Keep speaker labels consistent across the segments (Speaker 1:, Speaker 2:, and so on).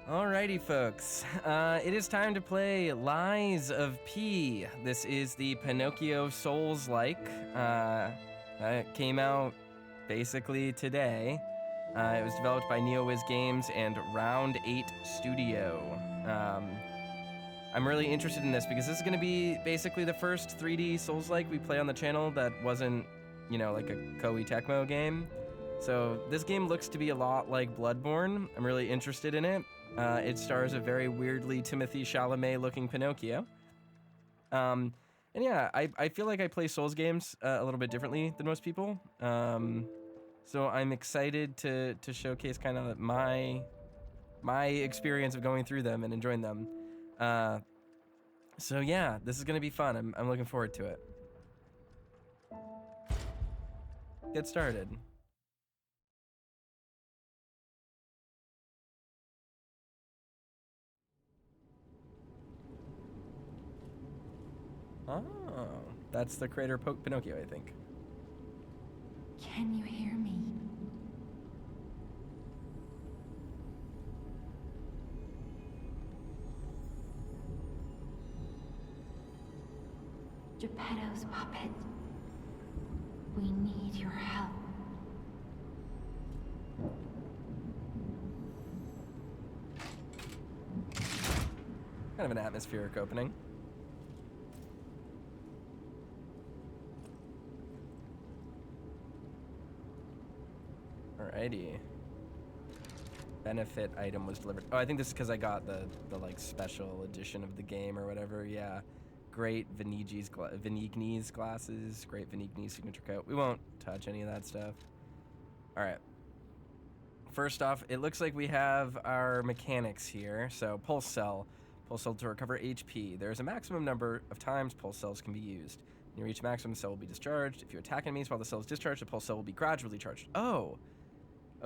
Speaker 1: Alrighty, folks. It is time to play Lies of P. This is the Pinocchio Souls-like. It came out basically today. It was developed by Neowiz Games and Round 8 Studio. I'm really interested in this because this is going to be basically the first 3D Souls-like we play on the channel that wasn't, you know, like a Koei Tecmo game. So this game looks to be a lot like Bloodborne. I'm really interested in it. It stars a very weirdly Timothee Chalamet looking Pinocchio. And yeah, I feel like I play Souls games a little bit differently than most people. So I'm excited to showcase kind of my experience of going through them and enjoying them. So yeah, this is gonna be fun. I'm looking forward to it. Get started. Oh, that's the creator Pinocchio, I think.
Speaker 2: Can you hear me? Geppetto's puppet. We need your help.
Speaker 1: Kind of an atmospheric opening. Alrighty. Benefit item was delivered. Oh, I think this is because I got the like special edition of the game or whatever. Yeah. Great Venigni's glasses. Great Venigni's signature coat. We won't touch any of that stuff. Alright. First off, it looks like we have our mechanics here. So, pulse cell. Pulse cell to recover HP. There's a maximum number of times pulse cells can be used. When you reach maximum, the cell will be discharged. If you attack enemies while the cell is discharged, the pulse cell will be gradually charged. Oh!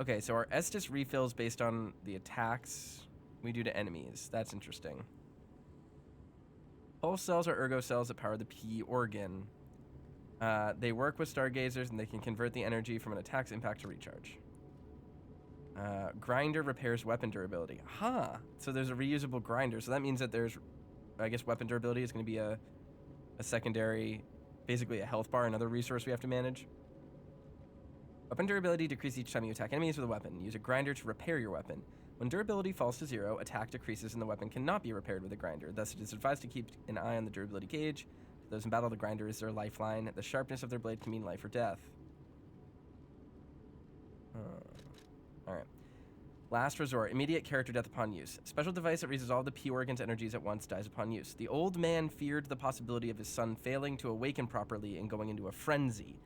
Speaker 1: Okay, so our Estus refills based on the attacks we do to enemies. That's interesting. Pulse cells are ergo cells that power the P organ. They work with stargazers and they can convert the energy from an attack's impact to recharge. Grinder repairs weapon durability. Huh. So there's a reusable grinder. So that means that there's, I guess, weapon durability is going to be a secondary, basically a health bar, another resource we have to manage. Weapon durability decreases each time you attack enemies with a weapon. Use a grinder to repair your weapon. When durability falls to 0, attack decreases and the weapon cannot be repaired with a grinder. Thus, it is advised to keep an eye on the durability gauge. For those in battle, the grinder is their lifeline. The sharpness of their blade can mean life or death. Alright. Last resort. Immediate character death upon use. Special device that raises all the P organ's energies at once dies upon use. The old man feared the possibility of his son failing to awaken properly and going into a frenzy.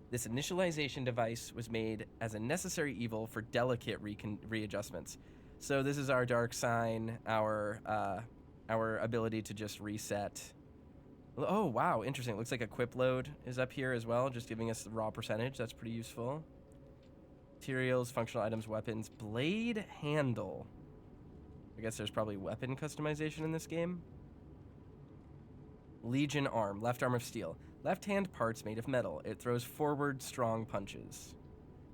Speaker 1: This initialization device was made as a necessary evil for delicate readjustments. So this is our dark sign, our ability to just reset. Oh, wow, interesting. It looks like equip load is up here as well, just giving us the raw percentage. That's pretty useful. Materials, functional items, weapons, blade handle. I guess there's probably weapon customization in this game. Legion arm, left arm of steel. Left hand parts made of metal. It throws forward strong punches.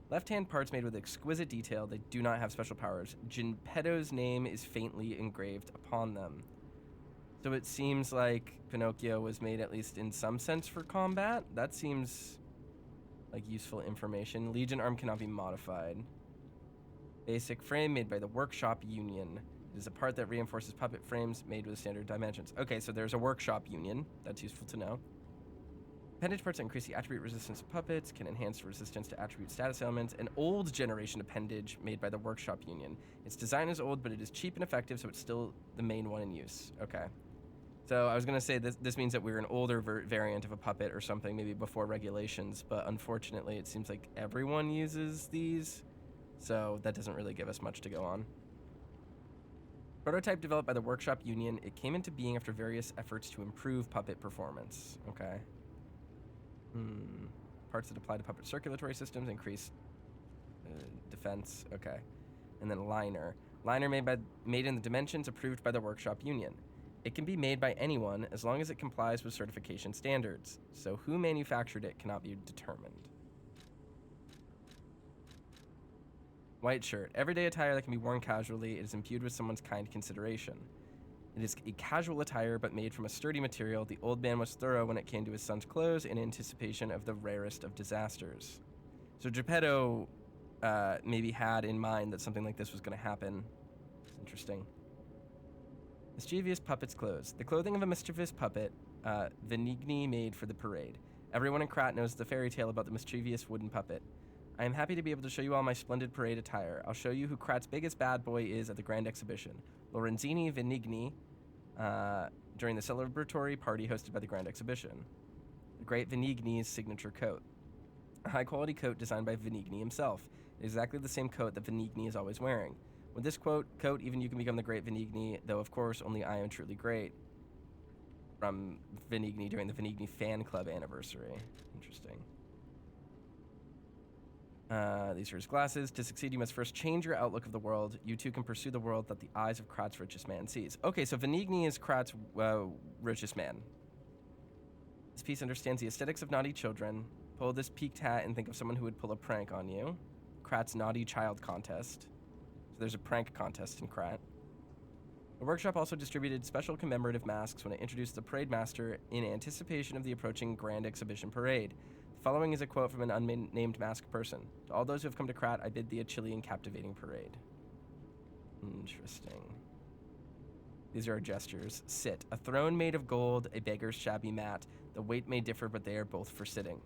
Speaker 1: Left hand parts made with exquisite detail. They do not have special powers. Geppetto's name is faintly engraved upon them. So it seems like Pinocchio was made at least in some sense for combat. That seems like useful information. Legion arm cannot be modified. Basic frame made by the Workshop Union. It is a part that reinforces puppet frames made with standard dimensions. Okay, so there's a Workshop Union. That's useful to know. Appendage parts that increase the attribute resistance of puppets, can enhance resistance to attribute status elements. An old generation appendage made by the Workshop Union. Its design is old, but it is cheap and effective, so it's still the main one in use. Okay. So I was going to say this means that we're an older variant of a puppet or something, maybe before regulations, but unfortunately it seems like everyone uses these, so that doesn't really give us much to go on. Prototype developed by the Workshop Union, it came into being after various efforts to improve puppet performance. Okay. Parts that apply to puppet circulatory systems increase defense. Okay. And then liner. Liner made in the dimensions approved by the Workshop Union. It can be made by anyone as long as it complies with certification standards. So who manufactured it cannot be determined. White shirt. Everyday attire that can be worn casually. It is imbued with someone's kind consideration. It is a casual attire, but made from a sturdy material. The old man was thorough when it came to his son's clothes in anticipation of the rarest of disasters. So Geppetto maybe had in mind that something like this was going to happen. It's interesting. Mischievous puppet's clothes. The clothing of a mischievous puppet, Venigni made for the parade. Everyone in Krat knows the fairy tale about the mischievous wooden puppet. I am happy to be able to show you all my splendid parade attire. I'll show you who Krat's biggest bad boy is at the grand exhibition. Lorenzini Venigni, during the celebratory party hosted by the grand exhibition. The great Venigni's signature coat. A high-quality coat designed by Venigni himself. Exactly the same coat that Venigni is always wearing. With this coat, even you can become the great Venigni, though of course only I am truly great. From Venigni during the Venigni fan club anniversary. Interesting. These are his glasses. To succeed, you must first change your outlook of the world. You too can pursue the world that the eyes of Krat's richest man sees. Okay, so Venigni is Krat's richest man. This piece understands the aesthetics of naughty children. Pull this peaked hat and think of someone who would pull a prank on you. Krat's naughty child contest. So there's a prank contest in Krat. The workshop also distributed special commemorative masks when it introduced the parade master in anticipation of the approaching grand exhibition parade. The following is a quote from an unnamed masked person. To all those who have come to Krat, I bid thee a chilly and captivating parade. Interesting. These are our gestures. Sit. A throne made of gold, a beggar's shabby mat. The weight may differ, but they are both for sitting.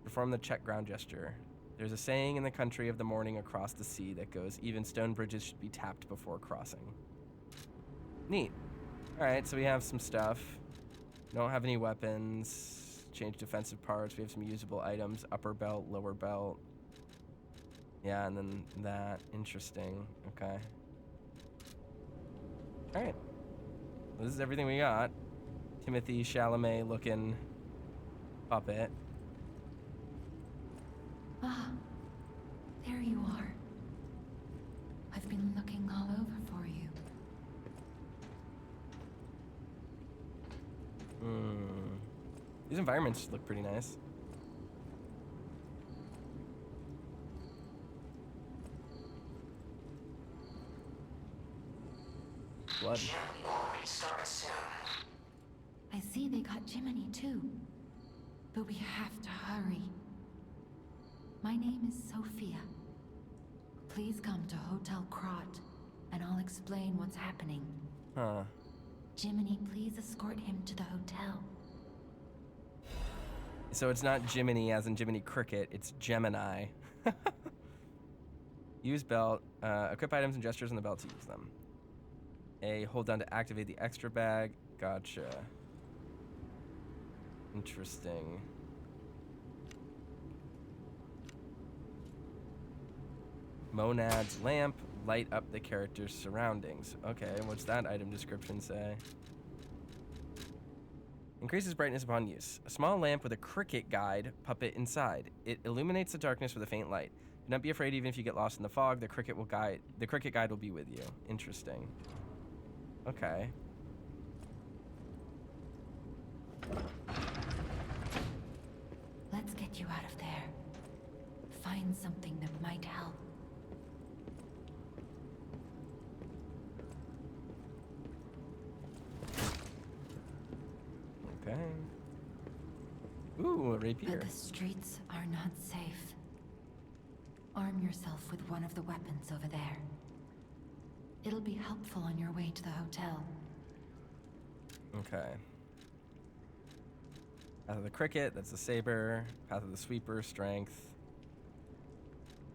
Speaker 1: Perform the check ground gesture. There's a saying in the country of the morning across the sea that goes, even stone bridges should be tapped before crossing. Neat. Alright, so we have some stuff. Don't have any weapons. Change defensive parts. We have some usable items. Upper belt, lower belt. Yeah, and then that. Interesting. Okay. Alright. Well, this is everything we got. Timothee Chalamet looking puppet.
Speaker 2: Ah, there you are. I've been looking all over for you.
Speaker 1: These environments look pretty nice. Blood.
Speaker 2: I see they got Jiminy too. But we have to hurry. My name is Sophia. Please come to Hotel Krat, and I'll explain what's happening.
Speaker 1: Huh.
Speaker 2: Jiminy, please escort him to the hotel.
Speaker 1: So it's not Jiminy as in Jiminy Cricket, it's Gemini. Use belt. Equip items and gestures on the belt to use them. A, hold down to activate the extra bag. Gotcha. Interesting. Monad's lamp. Light up the character's surroundings. Okay, what's that item description say? Increases brightness upon use. A small lamp with a cricket guide puppet inside. It illuminates the darkness with a faint light. Do not be afraid even if you get lost in the fog. The cricket guide will be with you. Interesting. Okay.
Speaker 2: Let's get you out of there. Find something that might help.
Speaker 1: Okay. Ooh, a rapier.
Speaker 2: But the streets are not safe. Arm yourself with one of the weapons over there. It'll be helpful on your way to the hotel.
Speaker 1: Okay. Path of the cricket, that's the saber. Path of the sweeper, strength.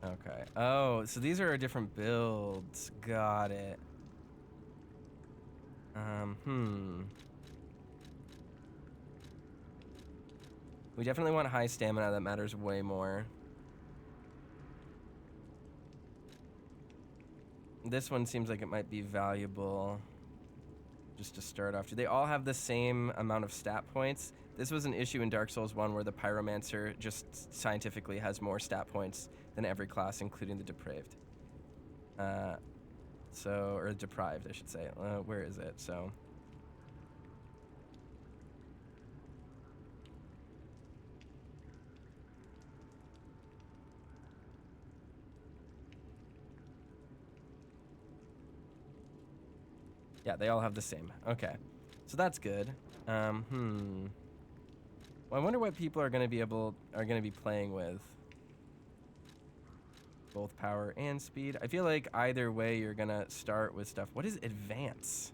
Speaker 1: Okay. Oh, so these are different builds. Got it. We definitely want high stamina. That matters way more. This one seems like it might be valuable just to start off. Do they all have the same amount of stat points? This was an issue in Dark Souls 1 where the Pyromancer just scientifically has more stat points than every class, including the Depraved. Or Deprived, I should say. Where is it? So... Yeah, they all have the same. Okay. So that's good. Well, I wonder what people are going to be playing with. Both power and speed. I feel like either way you're going to start with stuff. What is advance?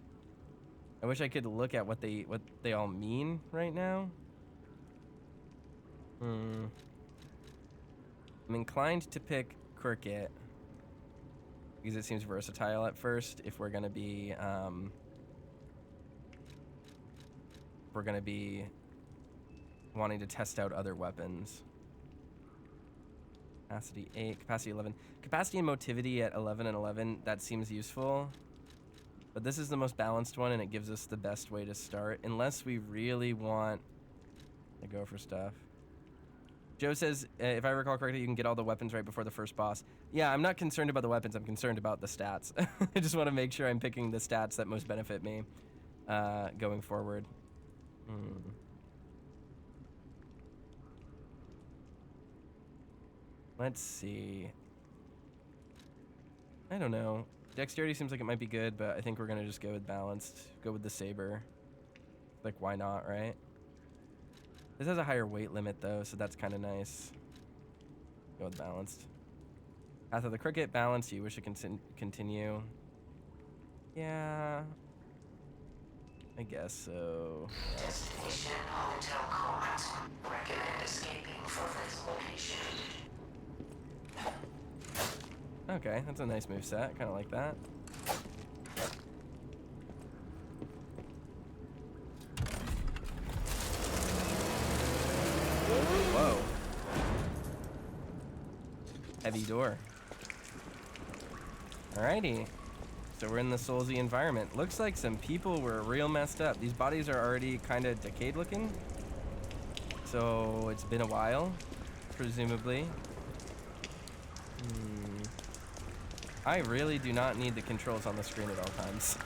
Speaker 1: I wish I could look at what they all mean right now. I'm inclined to pick Cricket because it seems versatile at first. If we're gonna be wanting to test out other weapons. Capacity 8, capacity 11. Capacity and motivity at 11 and 11, that seems useful. But this is the most balanced one, and it gives us the best way to start, unless we really want to go for stuff. Joe says, if I recall correctly, you can get all the weapons right before the first boss. Yeah, I'm not concerned about the weapons. I'm concerned about the stats. I just want to make sure I'm picking the stats that most benefit me going forward. Let's see. I don't know. Dexterity seems like it might be good, but I think we're going to just go with balanced. Go with the saber. Like, why not, right? This has a higher weight limit, though, so that's kind of nice. Go with balanced. Path of the Cricket, balanced. You wish to continue. Yeah. I guess so.
Speaker 3: Destination Hotel Krat. Recommend escaping from this location.
Speaker 1: Okay, that's a nice moveset. Kind of like that. Whoa. Heavy door. Alrighty. So we're in the Soulsy environment. Looks like some people were real messed up. These bodies are already kind of decayed looking. So it's been a while, presumably. I really do not need the controls on the screen at all times.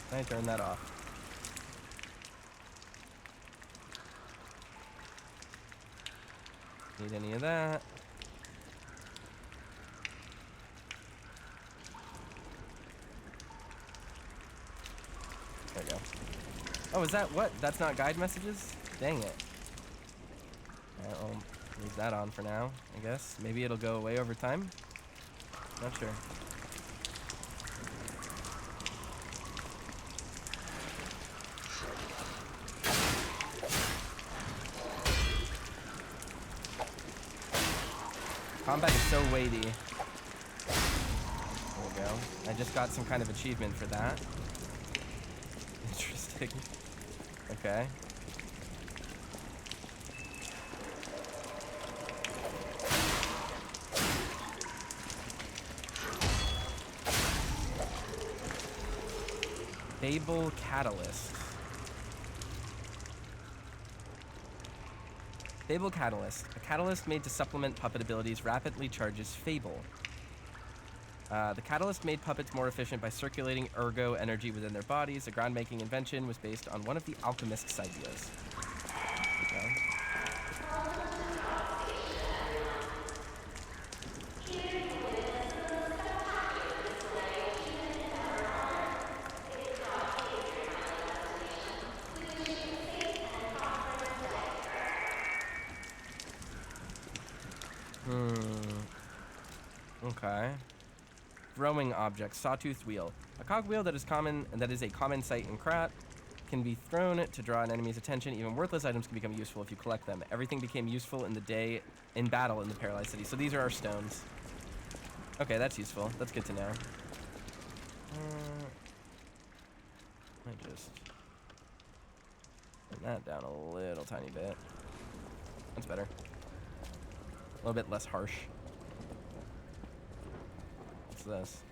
Speaker 1: Can I turn that off? Need any of that? There we go. Oh, is that what? That's not guide messages? Dang it. Alright, I'll leave that on for now, I guess. Maybe it'll go away over time? Not sure. Combat is so weighty. There we go. I just got some kind of achievement for that. Interesting. Okay. Fable Catalyst. Fable Catalyst. A catalyst made to supplement puppet abilities rapidly charges Fable. The catalyst made puppets more efficient by circulating ergo energy within their bodies. A groundbreaking invention was based on one of the alchemist's ideas. Okay. Okay. Throwing objects. Sawtooth wheel. A cogwheel that is a common sight in Krat can be thrown to draw an enemy's attention. Even worthless items can become useful if you collect them. Everything became useful in battle in the paralyzed city. So these are our stones. Okay, that's useful. That's good to know. Let me just turn that down a little tiny bit. That's better. A little bit less harsh. What's this?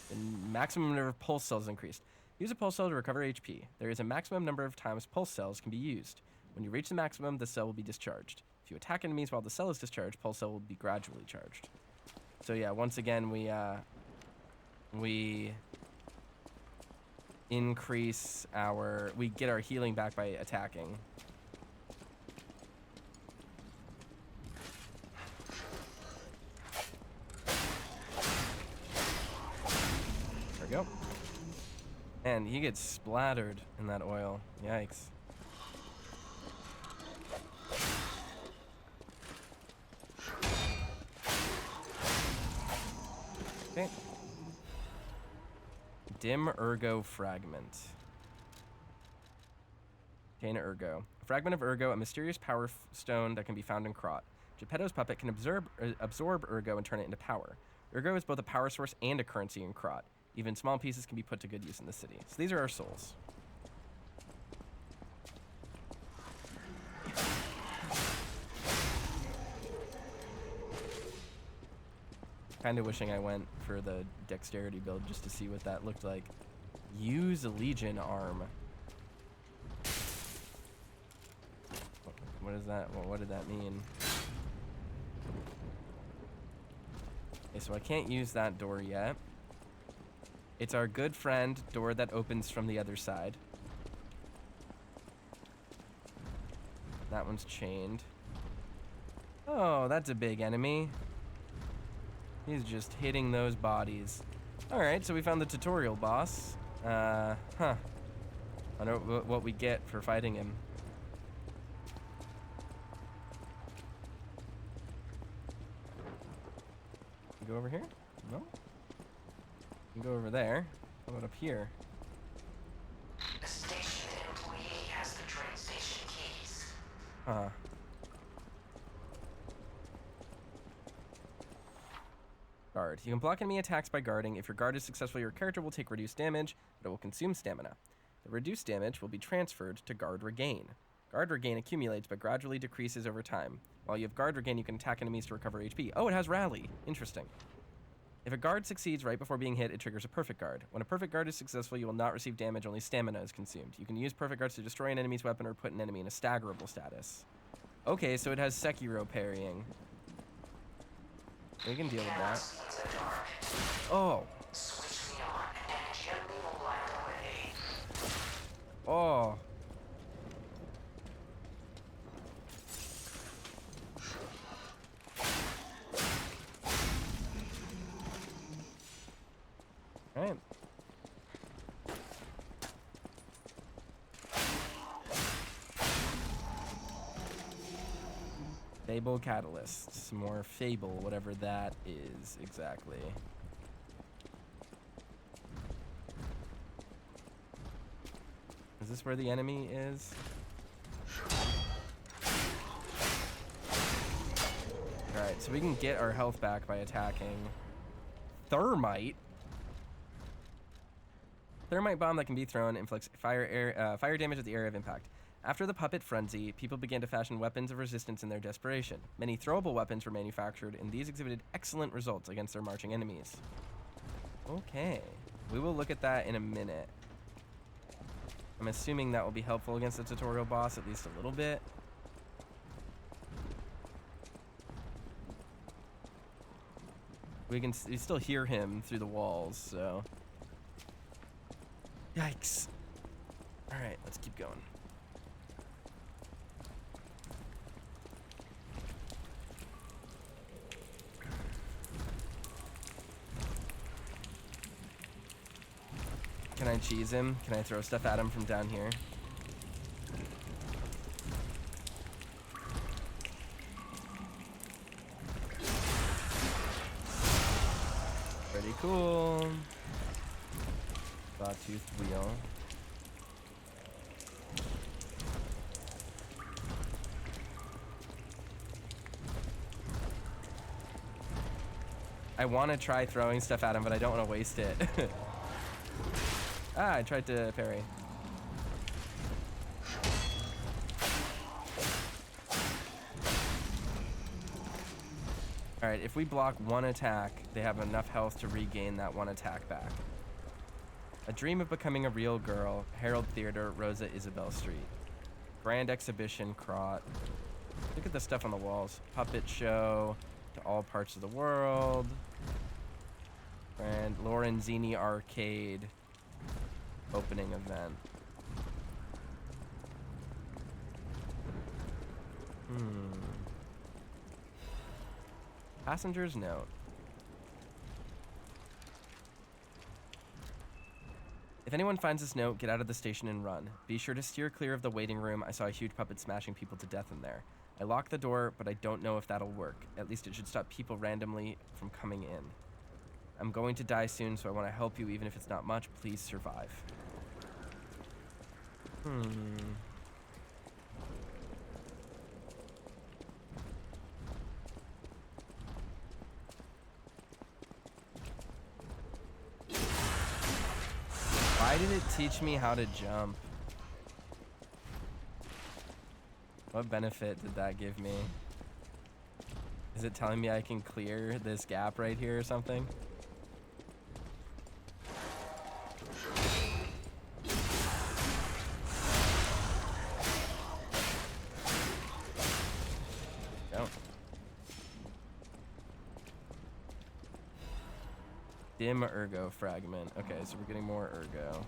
Speaker 1: The maximum number of pulse cells increased. Use a pulse cell to recover HP. There is a maximum number of times pulse cells can be used. When you reach the maximum, the cell will be discharged. If you attack enemies while the cell is discharged, pulse cell will be gradually charged. So yeah, once again, we get our healing back by attacking. we go. And he gets splattered in that oil. Yikes. Okay. Dim Ergo Fragment. Obtain Ergo. A fragment of Ergo, a mysterious power stone that can be found in Krat. Geppetto's puppet can absorb Ergo and turn it into power. Ergo is both a power source and a currency in Krat. Even small pieces can be put to good use in the city. So these are our souls. Kind of wishing I went for the dexterity build just to see what that looked like. Use Legion Arm. What is that? Well, what did that mean? Okay, so I can't use that door yet. It's our good friend, door that opens from the other side. That one's chained. Oh, that's a big enemy. He's just hitting those bodies. Alright, so we found the tutorial boss. I wonder what we get for fighting him. Go over here? No? You can go over there. How about up here?
Speaker 3: The station employee has the train station keys.
Speaker 1: Huh. Guard. You can block enemy attacks by guarding. If your guard is successful, your character will take reduced damage, but it will consume stamina. The reduced damage will be transferred to Guard Regain. Guard Regain accumulates but gradually decreases over time. While you have Guard Regain, you can attack enemies to recover HP. Oh, it has Rally. Interesting. If a guard succeeds right before being hit, it triggers a perfect guard. When a perfect guard is successful, you will not receive damage, only stamina is consumed. You can use perfect guards to destroy an enemy's weapon or put an enemy in a staggerable status. Okay, so it has Sekiro parrying. We can deal with that. Oh.
Speaker 3: Switch me on and gently will light away.
Speaker 1: Oh. Alright. Fable catalysts. More fable, whatever that is exactly. Is this where the enemy is? Alright, so we can get our health back by attacking Thermite. Thermite bomb that can be thrown inflicts fire damage at the area of impact. After the puppet frenzy, people began to fashion weapons of resistance in their desperation. Many throwable weapons were manufactured, and these exhibited excellent results against their marching enemies. Okay, we will look at that in a minute. I'm assuming that will be helpful against the tutorial boss, at least a little bit. We still hear him through the walls, so... Yikes. Alright, let's keep going. Can I cheese him? Can I throw stuff at him from down here? Pretty cool. Sawtooth wheel. I want to try throwing stuff at him, but I don't want to waste it. Ah, I tried to parry. Alright, if we block one attack, they have enough health to regain that one attack back. A Dream of Becoming a Real Girl, Herald Theater, Rosa Isabel Street. Grand Exhibition, Krat. Look at the stuff on the walls. Puppet Show, to all parts of the world. And Lorenzini Arcade. Opening event. Passenger's note. If anyone finds this note, get out of the station and run. Be sure to steer clear of the waiting room. I saw a huge puppet smashing people to death in there. I locked the door, but I don't know if that'll work. At least it should stop people randomly from coming in. I'm going to die soon, so I want to help you, even if it's not much. Please survive. Why did it teach me how to jump? What benefit did that give me? Is it telling me I can clear this gap right here or something? Don't. Dim ergo fragment. Okay, so we're getting more ergo.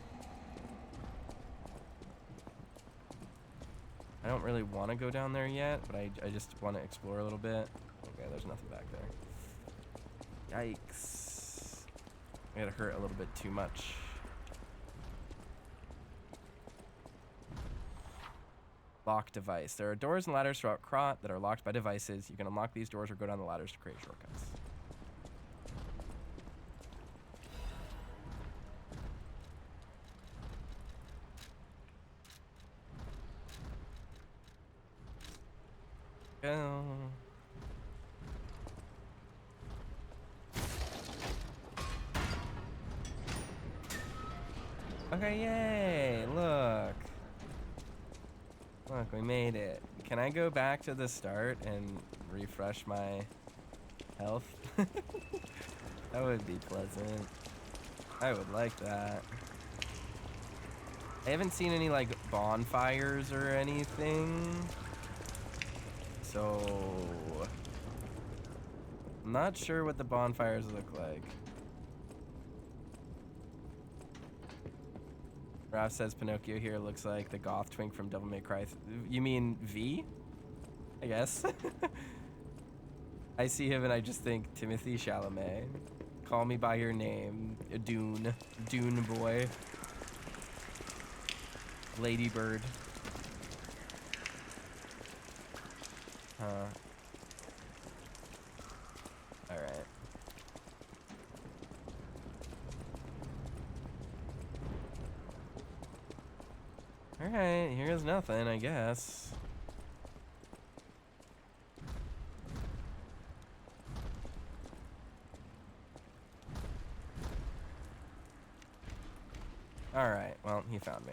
Speaker 1: I don't really want to go down there yet, but I just want to explore a little bit. Okay, there's nothing back there. Yikes. I got hurt a little bit too much. Lock device. There are doors and ladders throughout Krat that are locked by devices. You can unlock these doors or go down the ladders to create shortcuts. Go. Okay, yay! Look. Look, we made it. Can I go back to the start and refresh my health? That would be pleasant. I would like that. I haven't seen any, like, bonfires or anything. So, I'm not sure what the bonfires look like. Ralph says Pinocchio here looks like the goth twink from Devil May Cry. You mean V? I guess. I see him and I just think Timothee Chalamet. Call me by your name. Dune. Dune boy. Ladybird. Alright. Alright, here's nothing, I guess. Alright, well, he found me.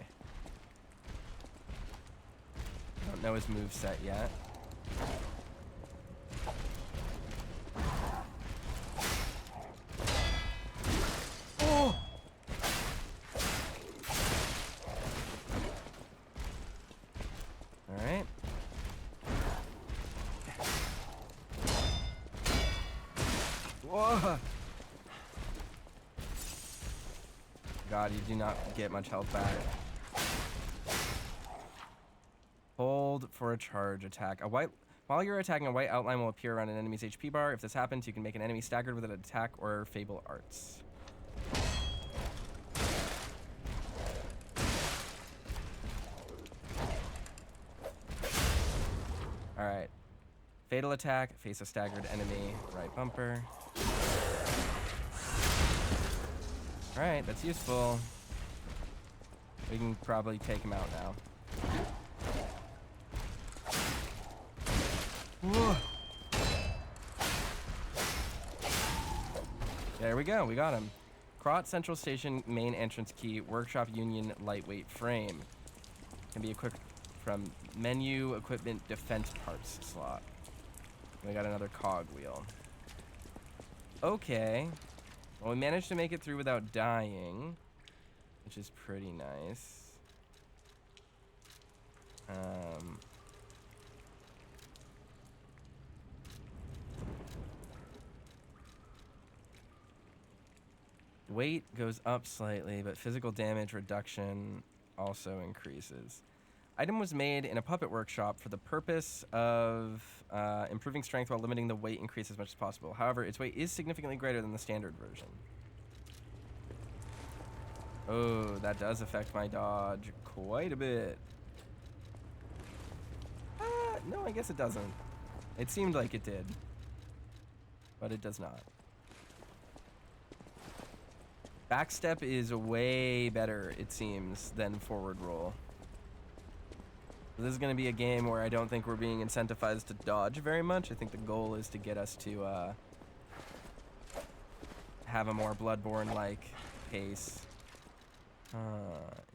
Speaker 1: Don't know his moveset yet. Oh! Alright. Whoa! God, you do not get much health back. Hold for a charge attack. While you're attacking, a white outline will appear around an enemy's HP bar. If this happens, you can make an enemy staggered with an attack or Fable Arts. Alright. Fatal attack, face a staggered enemy, right bumper. Alright, that's useful. We can probably take him out now. Whoa. There we go, we got him. Krat Central Station main entrance key, Workshop Union lightweight frame. Can be equipped from menu, equipment, defense parts slot. We got another cog wheel. Okay. Well, we managed to make it through without dying, which is pretty nice. Weight goes up slightly, but physical damage reduction also increases. Item was made in a puppet workshop for the purpose of improving strength while limiting the weight increase as much as possible. However, its weight is significantly greater than the standard version. Oh, that does affect my dodge quite a bit. No, I guess it doesn't. It seemed like it did, but it does not. Backstep is way better, it seems, than forward roll. This is going to be a game where I don't think we're being incentivized to dodge very much. I think the goal is to get us to have a more Bloodborne-like pace.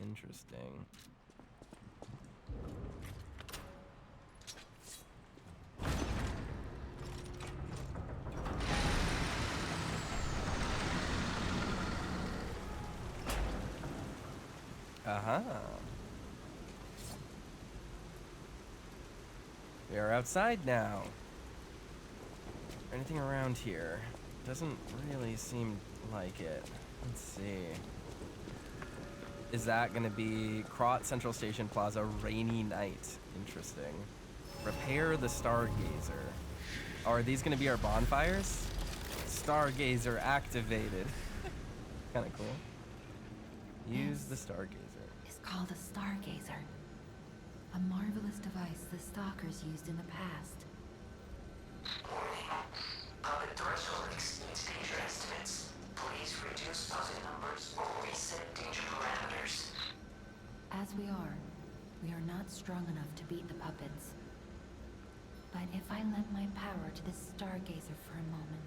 Speaker 1: Interesting. We are outside now. Anything around here? Doesn't really seem like it. Let's see. Is that gonna be Krat Central Station Plaza, rainy night? Interesting. Repair the Stargazer. Oh, are these gonna be our bonfires? Stargazer activated. Kinda cool. Use the Stargazer.
Speaker 2: It's called a stargazer. A marvelous device the stalkers used in the past.
Speaker 3: Warning. Puppet threshold exceeds danger estimates. Please reduce puppet numbers or reset danger parameters.
Speaker 2: As we are not strong enough to beat the puppets. But if I lend my power to this stargazer for a moment.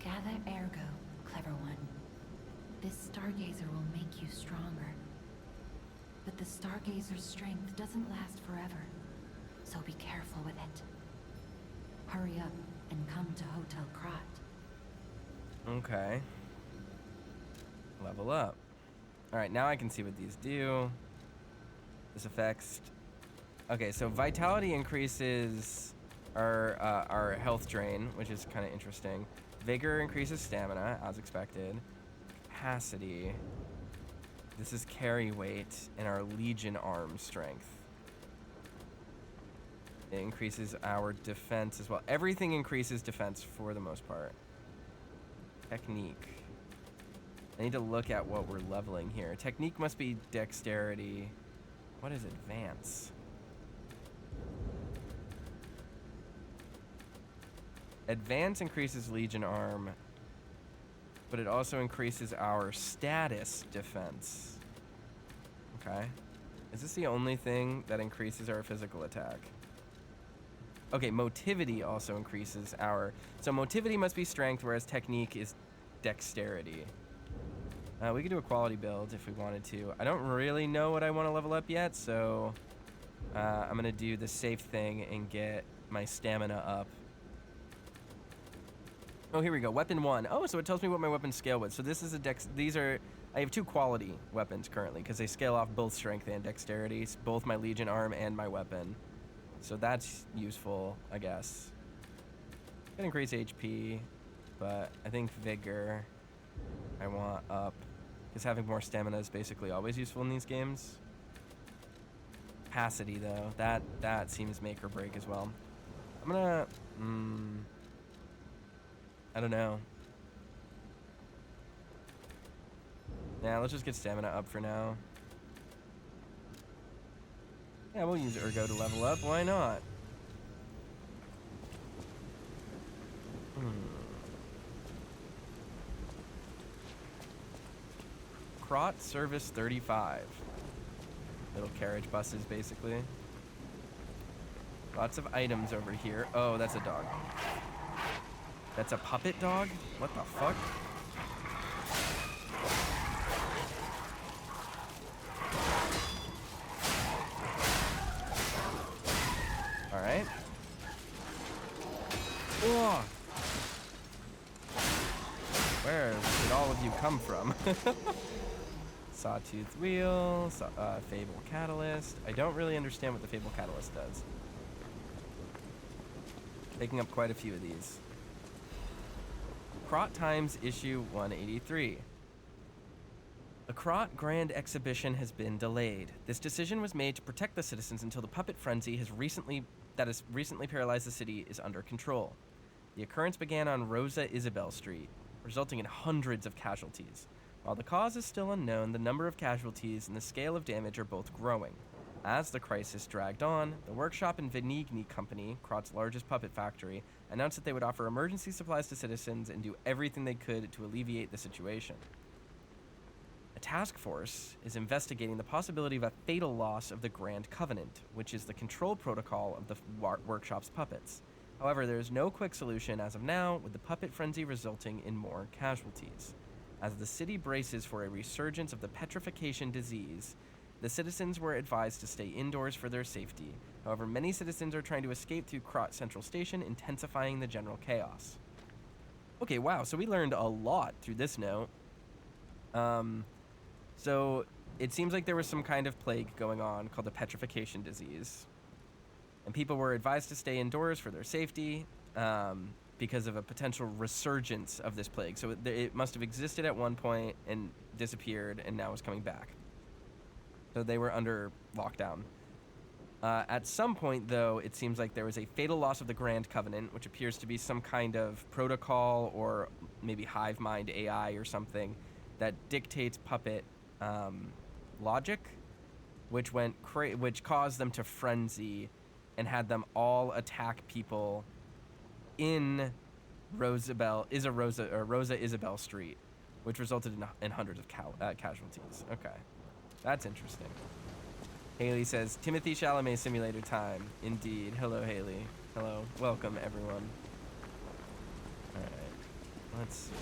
Speaker 2: Gather ergo, clever one. This stargazer will make you stronger. But the stargazer's strength doesn't last forever, so be careful with it. Hurry up and come to Hotel Krat.
Speaker 1: Okay. Level up. Alright, now I can see what these do. This affects... Okay, so vitality increases our health drain, which is kind of interesting. Vigor increases stamina, as expected. Capacity. This is carry weight and our Legion arm strength. It increases our defense as well. Everything increases defense for the most part. Technique. I need to look at what we're leveling here. Technique must be dexterity. What is advance? Advance increases Legion arm, but it also increases our status defense. Okay. Is this the only thing that increases our physical attack? Okay, motivity also increases our... So motivity must be strength, whereas technique is dexterity. We could do a quality build if we wanted to. I don't really know what I want to level up yet, so I'm going to do the safe thing and get my stamina up. Oh, here we go. Weapon 1. Oh, so it tells me what my weapons scale with. So this is a dex... These are... I have 2 quality weapons currently because they scale off both strength and dexterity. Both my Legion arm and my weapon. So that's useful, I guess. Can increase HP, but I think Vigor I want up. Because having more stamina is basically always useful in these games. Capacity, though. That seems make or break as well. I'm gonna... I don't know. Yeah, let's just get stamina up for now. Yeah, we'll use Ergo to level up. Why not? Krat Service 35. Little carriage buses, basically. Lots of items over here. Oh, that's a dog. That's a puppet dog? What the fuck? Alright. Whoa! Where did all of you come from? Sawtooth wheel, Fable Catalyst. I don't really understand what the Fable Catalyst does. Picking up quite a few of these. Krat Times issue 183. The Krat Grand Exhibition has been delayed. This decision was made to protect the citizens until the puppet frenzy has recently paralyzed the city is under control. The occurrence began on Rosa Isabel Street, resulting in hundreds of casualties. While the cause is still unknown, the number of casualties and the scale of damage are both growing. As the crisis dragged on, the workshop and Venigni Company, Krat's largest puppet factory, announced that they would offer emergency supplies to citizens and do everything they could to alleviate the situation. A task force is investigating the possibility of a fatal loss of the Grand Covenant, which is the control protocol of the workshop's puppets. However, there is no quick solution as of now, with the puppet frenzy resulting in more casualties. As the city braces for a resurgence of the petrification disease, the citizens were advised to stay indoors for their safety. However, many citizens are trying to escape through Krat Central Station, intensifying the general chaos. Okay, wow, so we learned a lot through this note. So it seems like there was some kind of plague going on called the petrification disease. And people were advised to stay indoors for their safety because of a potential resurgence of this plague. So it must have existed at one point and disappeared and now is coming back. So they were under lockdown. At some point, though, it seems like there was a fatal loss of the Grand Covenant, which appears to be some kind of protocol or maybe hive mind AI or something that dictates puppet logic, which caused them to frenzy and had them all attack people in Rosa Isabel Street, which resulted in hundreds of casualties. Okay. That's interesting. Haley says, Timothee Chalamet simulator time. Indeed. Hello, Haley. Hello. Welcome, everyone. Alright. Let's see.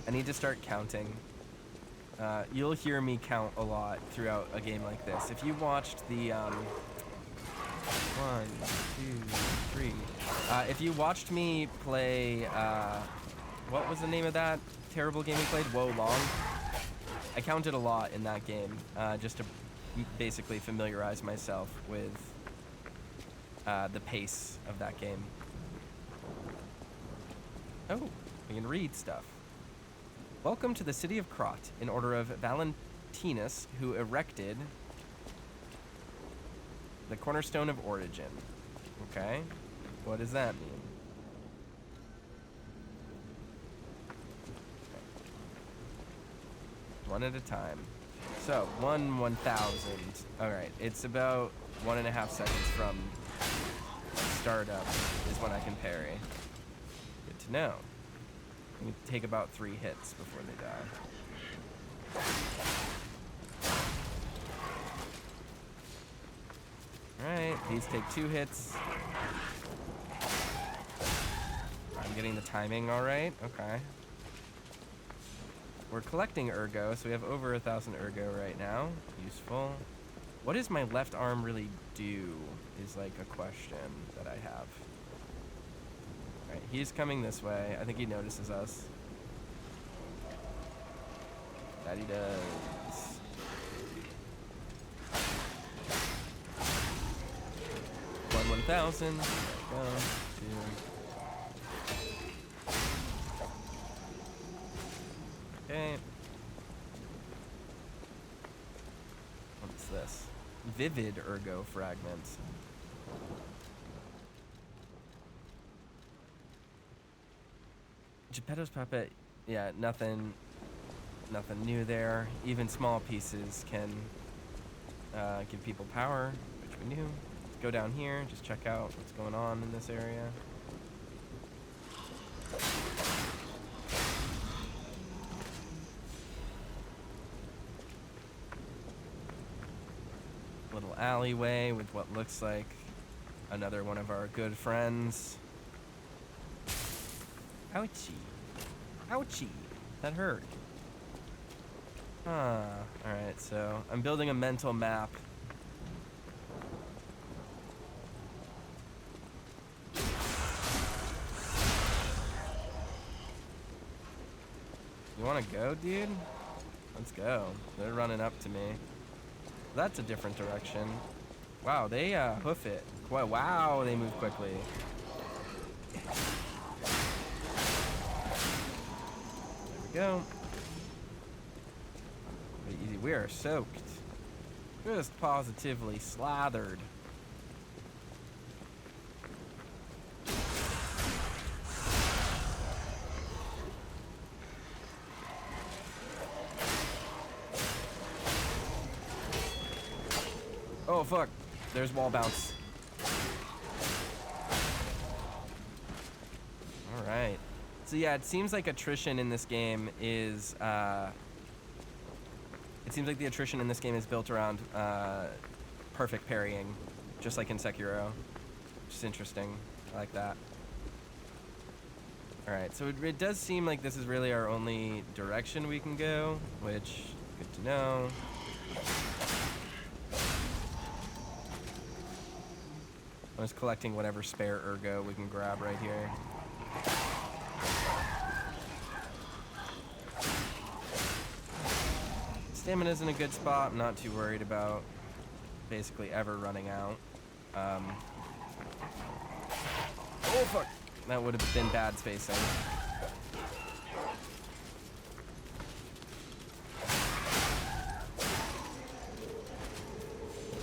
Speaker 1: I need to start counting. You'll hear me count a lot throughout a game like this. If you watched the, 1, 2, 3. If you watched me play, what was the name of that terrible game we played? Wo Long. I counted a lot in that game, just to basically familiarize myself with the pace of that game. Oh, we can read stuff. Welcome to the city of Krat, in order of Valentinus, who erected the cornerstone of origin. Okay, what does that mean? One at a time. So, 1/1000. Alright, it's about 1.5 seconds from startup is when I can parry. Good to know. We take about 3 hits before they die. Alright, these take 2 hits. I'm getting the timing alright. Okay. We're collecting ergo, so we have over 1,000 ergo right now. Useful. What does my left arm really do is like a question that I have. Alright, he's coming this way. I think he notices us. That he does. One 1,000. There we go. 2. Okay. What's this? Vivid ergo fragments. Geppetto's puppet, yeah, nothing new there. Even small pieces can give people power, which we knew. Let's go down here, just check out what's going on in this area. Little alleyway with what looks like another one of our good friends. Ouchie. Ouchie. That hurt. Alright, so I'm building a mental map. You wanna go, dude? Let's go. They're running up to me. That's a different direction. Wow, they hoof it. Wow, they move quickly. There we go. Pretty easy. We are soaked. Just positively slathered. Oh, fuck. There's wall bounce. All right. So yeah, it seems like attrition in this game is, it seems like the attrition in this game is built around perfect parrying, just like in Sekiro, which is interesting. I like that. All right, so it does seem like this is really our only direction we can go, which, good to know. I'm just collecting whatever spare ergo we can grab right here. Stamina's in a good spot. I'm not too worried about basically ever running out. Oh, fuck. That would have been bad spacing.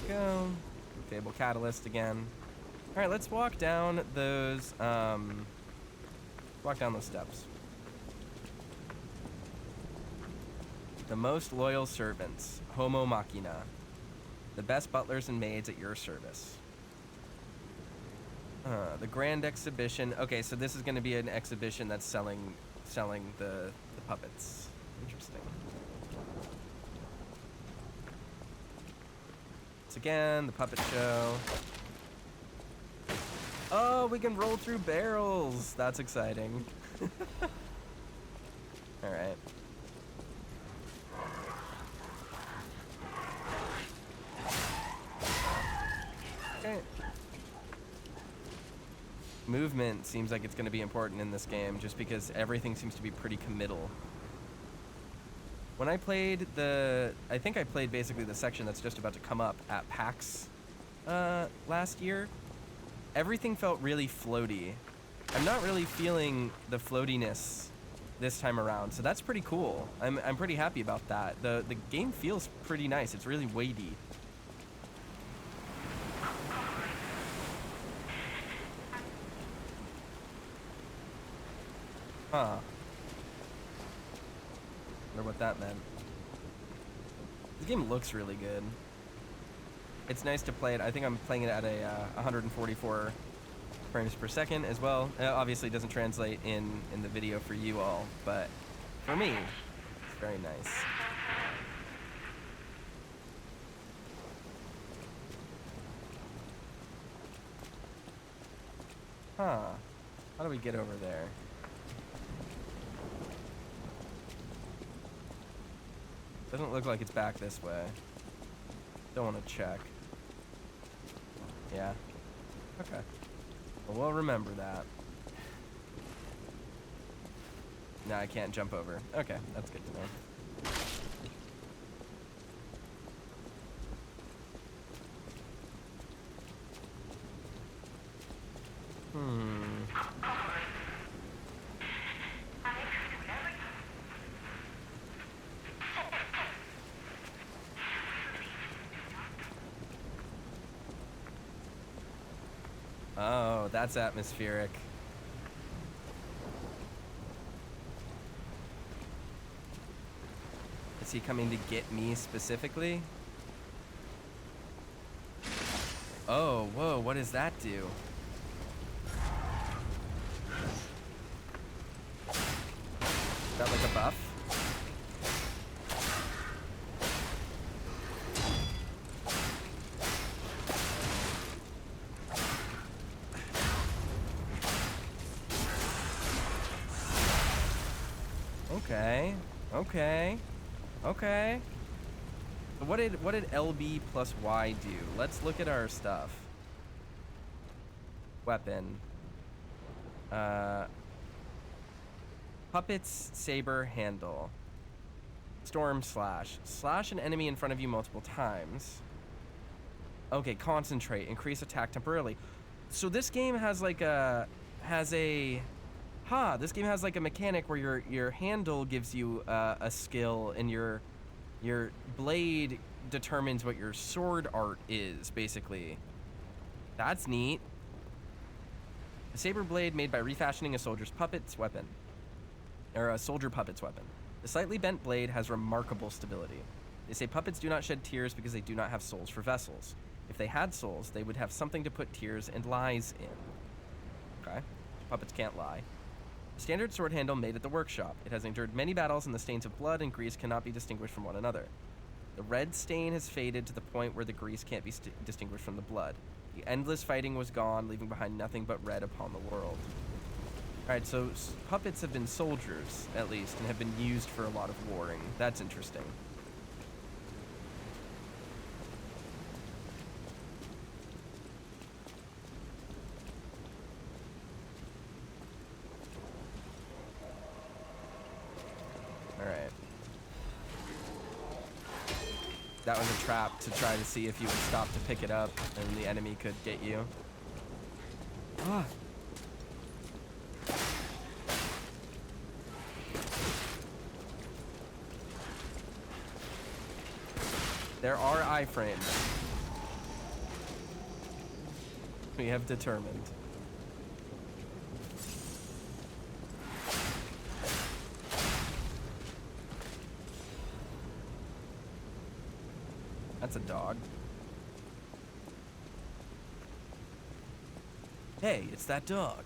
Speaker 1: Go. Fable Catalyst again. All right, let's walk down those, steps. The most loyal servants, Homo Machina. The best butlers and maids at your service. The grand exhibition. Okay, so this is going to be an exhibition that's selling the puppets. Interesting. Once again, the puppet show. Oh, we can roll through barrels. That's exciting. All right. Okay. Movement seems like it's going to be important in this game just because everything seems to be pretty committal. When I played I think I played basically the section that's just about to come up at PAX last year. Everything felt really floaty. I'm not really feeling the floatiness this time around, so that's pretty cool. I'm pretty happy about that. The game feels pretty nice. It's really weighty. Huh. Wonder what that meant. This game looks really good. It's nice to play it. I think I'm playing it at a 144 frames per second as well. It obviously doesn't translate in the video for you all, but for me, it's very nice. Huh. How do we get over there? Doesn't look like it's back this way. Don't want to check. Yeah. Okay. Well, we'll remember that. No, I can't jump over. Okay, that's good to know. Oh, that's atmospheric. Is he coming to get me specifically? Oh, whoa, what does that do? Is that like a buff? Okay, okay, okay. What did LB plus Y do? Let's look at our stuff. Weapon. Puppets, saber, handle. Storm slash. Slash an enemy in front of you multiple times. Okay, concentrate. Increase attack temporarily. So this game has like this game has like a mechanic where your handle gives you a skill and your blade determines what your sword art is, basically. That's neat. A saber blade made by refashioning a soldier's puppet's weapon. Or a soldier puppet's weapon. The slightly bent blade has remarkable stability. They say puppets do not shed tears because they do not have souls for vessels. If they had souls, they would have something to put tears and lies in. Okay? Puppets can't lie. Standard sword handle made at the workshop. It has endured many battles, and the stains of blood and grease cannot be distinguished from one another. The red stain has faded to the point where the grease can't be distinguished from the blood. The endless fighting was gone, leaving behind nothing but red upon the world. Alright, so puppets have been soldiers, at least, and have been used for a lot of warring. That's interesting. Alright. That was a trap to try to see if you would stop to pick it up and the enemy could get you. Ah. There are iframes. We have determined. That's a dog. Hey, it's that dog.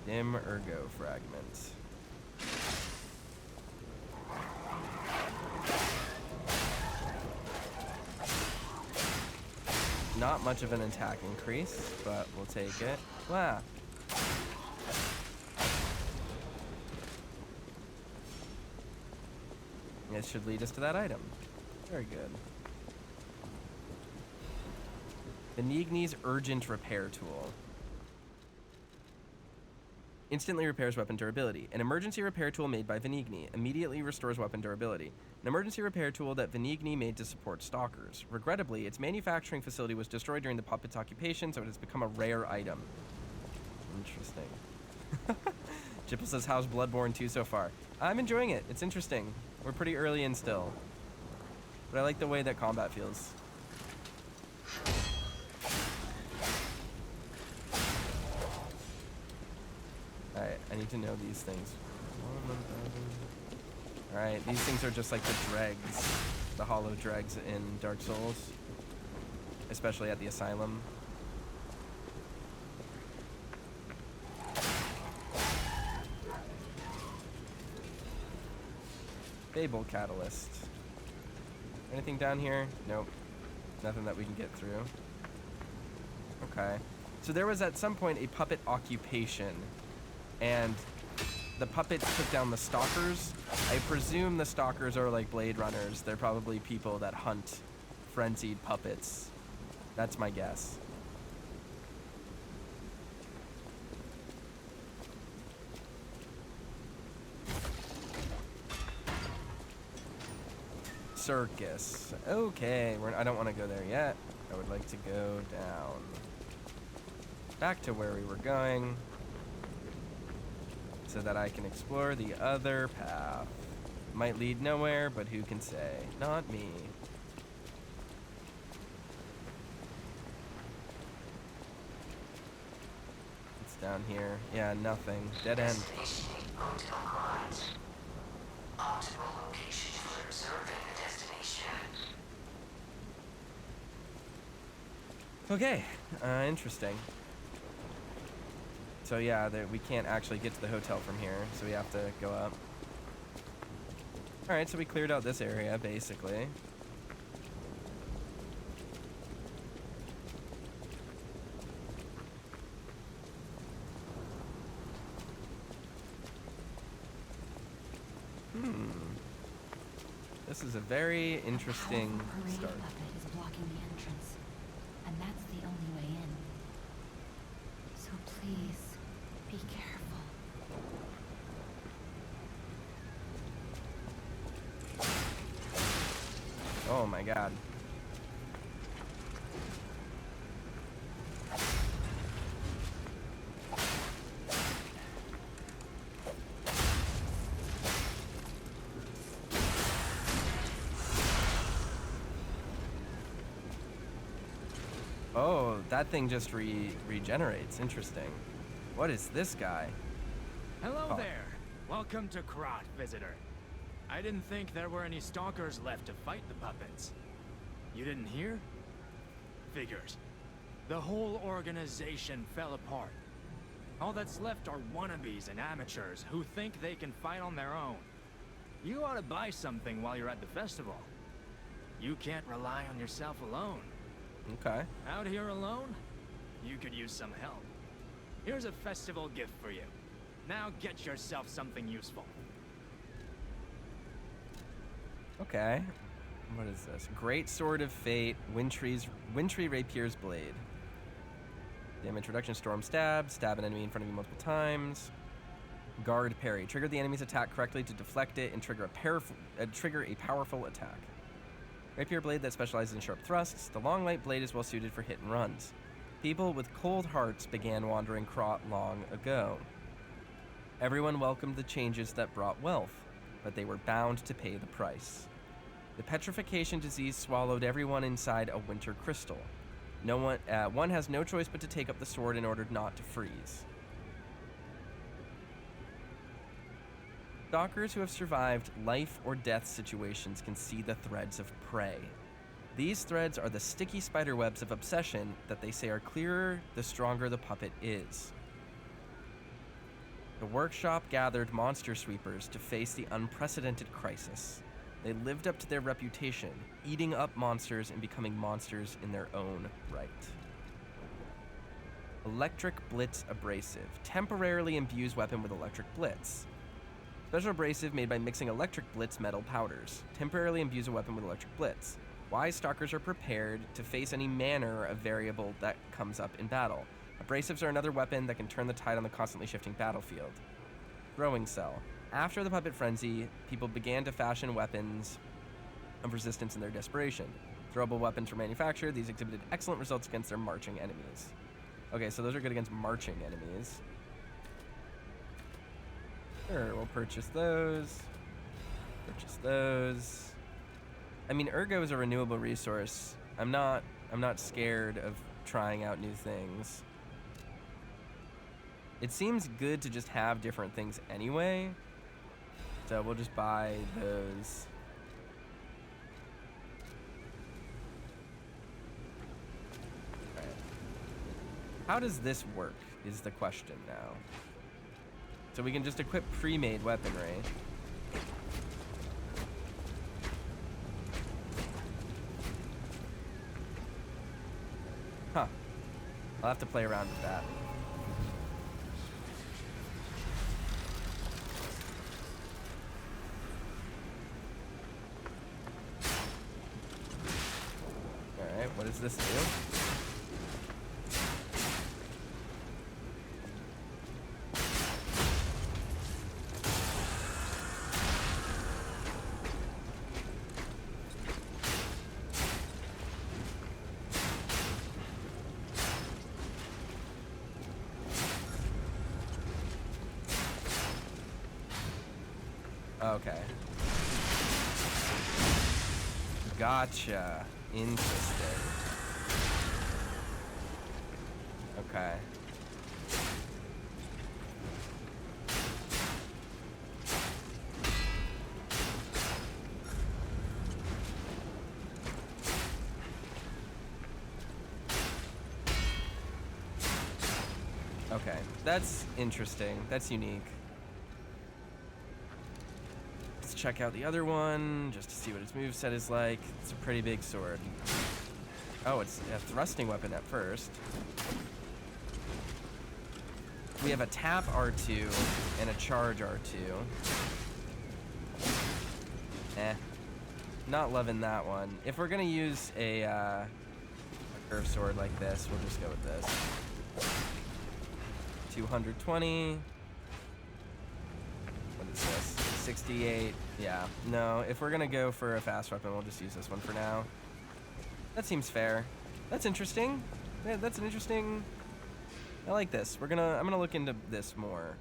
Speaker 1: Dim ergo fragment. Not much of an attack increase, but we'll take it. Wow. This should lead us to that item. Very good. Benigni's Urgent Repair Tool. Instantly repairs weapon durability. An emergency repair tool made by Benigni immediately restores weapon durability. An emergency repair tool that Benigni made to support stalkers. Regrettably, its manufacturing facility was destroyed during the puppet's occupation, so it has become a rare item. Interesting. Jipple says, how's Bloodborne 2 so far? I'm enjoying it. It's interesting. We're pretty early in still. But I like the way that combat feels. Alright, I need to know these things. Alright, these things are just like the dregs. The hollow dregs in Dark Souls. Especially at the Asylum. Fable Catalyst. Anything down here? Nope. Nothing that we can get through. Okay. So there was at some point a puppet occupation, and the puppets took down the stalkers. I presume the stalkers are like Blade Runners. They're probably people that hunt frenzied puppets. That's my guess. Circus. Okay, I don't want to go there yet. I would like to go down. Back to where we were going, so that I can explore the other path. Might lead nowhere, but who can say? Not me. It's down here. Yeah, nothing. Dead end.
Speaker 3: Optimal location for observing the destination.
Speaker 1: Okay, interesting. So yeah, we can't actually get to the hotel from here, so we have to go up. Alright, so we cleared out this area, basically. This is a very interesting start.
Speaker 2: Puppet is blocking the entrance, and that's the only way in. So please, be careful.
Speaker 1: Oh my god. Oh, that thing just regenerates. Interesting. What is this guy?
Speaker 4: Hello
Speaker 1: Oh.
Speaker 4: there. Welcome to Krat, visitor. I didn't think there were any stalkers left to fight the puppets. You didn't hear? Figures. The whole organization fell apart. All that's left are wannabes and amateurs who think they can fight on their own. You ought to buy something while you're at the festival. You can't rely on yourself alone.
Speaker 1: Okay.
Speaker 4: Out here alone? You could use some help. Here's a festival gift for you. Now get yourself something useful.
Speaker 1: Okay. What is this? Great Sword of Fate, Wintry Rapier's Blade. Damage reduction, Storm Stab, stab an enemy in front of you multiple times. Guard Parry. Trigger the enemy's attack correctly to deflect it and trigger a powerful attack. Rapier Blade that specializes in sharp thrusts. The long light blade is well suited for hit and runs. People with cold hearts began wandering Krat long ago. Everyone welcomed the changes that brought wealth, but they were bound to pay the price. The petrification disease swallowed everyone inside a winter crystal. One has no choice but to take up the sword in order not to freeze. Stalkers who have survived life or death situations can see the threads of prey. These threads are the sticky spider webs of obsession that they say are clearer the stronger the puppet is. The workshop gathered monster sweepers to face the unprecedented crisis. They lived up to their reputation, eating up monsters and becoming monsters in their own right. Electric Blitz Abrasive. Temporarily imbues weapon with electric blitz. Special abrasive made by mixing electric blitz metal powders. Temporarily imbues a weapon with electric blitz. Wise stalkers are prepared to face any manner of variable that comes up in battle. Abrasives are another weapon that can turn the tide on the constantly shifting battlefield. Throwing Cell. After the puppet frenzy, people began to fashion weapons of resistance in their desperation. Throwable weapons were manufactured. These exhibited excellent results against their marching enemies. Okay, so those are good against marching enemies. Sure, we'll purchase those. Purchase those. I mean, Ergo is a renewable resource. I'm not scared of trying out new things. It seems good to just have different things anyway. So we'll just buy those. All right. How does this work is the question now. So we can just equip pre-made weaponry. Huh. I'll have to play around with that. Alright, what does this do? Okay. Gotcha. Interesting. Okay. Okay. That's interesting. That's unique. Check out the other one just to see what its moveset is like. It's a pretty big sword. Oh, it's a thrusting weapon at first. We have a tap R2 and a charge R2. Not loving that one. If we're gonna use a curved sword like this, we'll just go with this. 220. What is this? 68. Yeah. No, if we're gonna go for a fast weapon, we'll just use this one for now. That seems fair. That's interesting. Yeah, that's an interesting. I like this. I'm gonna look into this more.